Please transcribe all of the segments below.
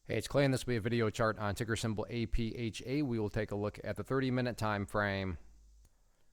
Hey, it's Clay, and this will be a video chart on ticker symbol APHA. We will take a look at the 30-minute time frame.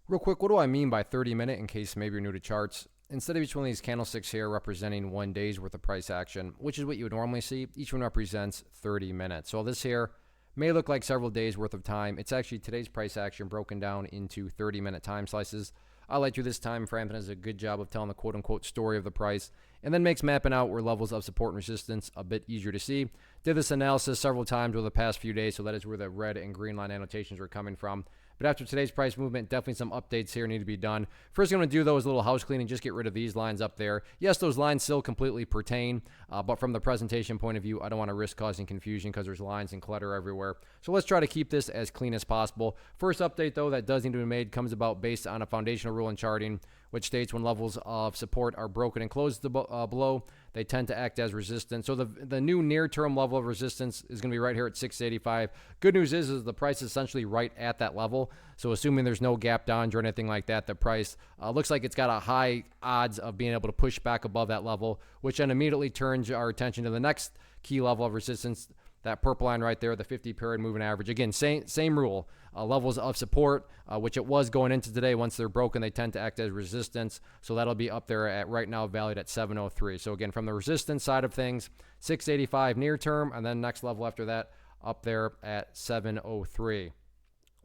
Real quick, what do I mean by 30-minute in case maybe you're new to charts? Instead of each one of these candlesticks here representing 1 day's worth of price action, which is what you would normally see, each one represents 30 minutes. So this here may look like several days worth of time. It's actually today's price action broken down into 30-minute time slices. I like through this time frame that does a good job of telling the quote-unquote story of the price, and then makes mapping out where levels of support and resistance a bit easier to see. Did this analysis several times over the past few days, so that is where the red and green line annotations are coming from. But after today's price movement, definitely some updates here need to be done. First thing I'm going to do, though, is a little house cleaning, just get rid of these lines up there. Yes, those lines still completely pertain, but from the presentation point of view, I don't want to risk causing confusion because there's lines and clutter everywhere. So let's try to keep this as clean as possible. First update, though, that does need to be made comes about based on a foundational rule in charting, which states when levels of support are broken and closed below, they tend to act as resistance. So the new near-term level of resistance is going to be right here at 685. Good news is the price is essentially right at that level. So assuming there's no gap downs or anything like that, the price looks like it's got a high odds of being able to push back above that level, which then immediately turns our attention to the next key level of resistance, that purple line right there, the 50-period moving average. Again, same rule. Levels of support, which it was going into today. Once they're broken, they tend to act as resistance. So that'll be up there at right now valued at 703. So again, from the resistance side of things, 685 near term, and then next level after that up there at 703.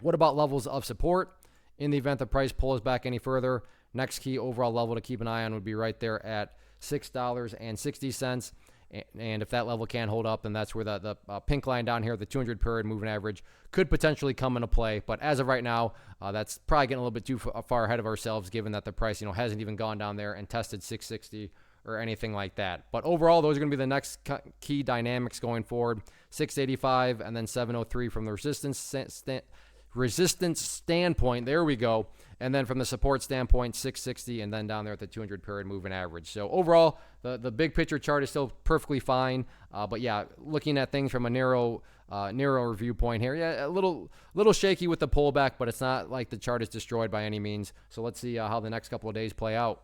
What about levels of support? In the event the price pulls back any further, next key overall level to keep an eye on would be right there at $6.60. And if that level can't hold up, then that's where the pink line down here, the 200-period moving average, could potentially come into play. But as of right now, that's probably getting a little bit too far ahead of ourselves, given that the price, hasn't even gone down there and tested 660 or anything like that. But overall, those are going to be the next key dynamics going forward: 685 and then 703 from the resistance standpoint. There we go. And then from the support standpoint, 660, and then down there at the 200-period moving average. So overall, the big picture chart is still perfectly fine. But yeah, looking at things from a narrower viewpoint here, yeah, a little shaky with the pullback, but it's not like the chart is destroyed by any means. So let's see how the next couple of days play out.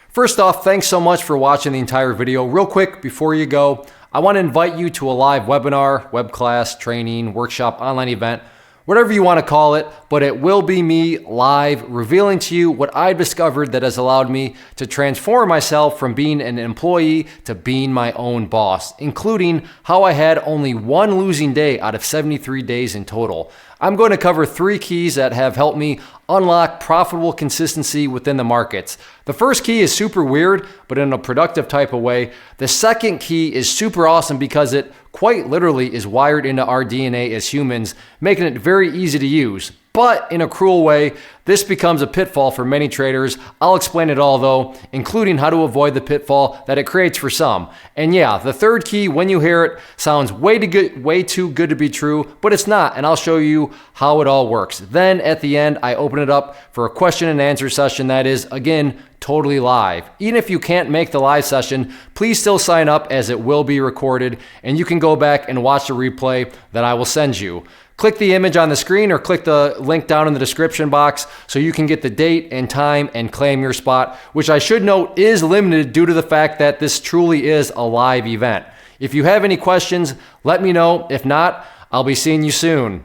First off, thanks so much for watching the entire video. Real quick, before you go, I want to invite you to a live webinar, web class, training, workshop, online event, whatever you want to call it, but it will be me live revealing to you what I've discovered that has allowed me to transform myself from being an employee to being my own boss, including how I had only one losing day out of 73 days in total. I'm going to cover 3 keys that have helped me unlock profitable consistency within the markets. The first key is super weird, but in a productive type of way. The second key is super awesome because it quite literally is wired into our DNA as humans, making it very easy to use. But in a cruel way, this becomes a pitfall for many traders. I'll explain it all though, including how to avoid the pitfall that it creates for some. And yeah, the third key, when you hear it, sounds way too good to be true, but it's not, and I'll show you how it all works. Then at the end, I open it up for a question and answer session that is, again, totally live. Even if you can't make the live session, please still sign up as it will be recorded, and you can go back and watch the replay that I will send you. Click the image on the screen or click the link down in the description box so you can get the date and time and claim your spot, which I should note is limited due to the fact that this truly is a live event. If you have any questions, let me know. If not, I'll be seeing you soon.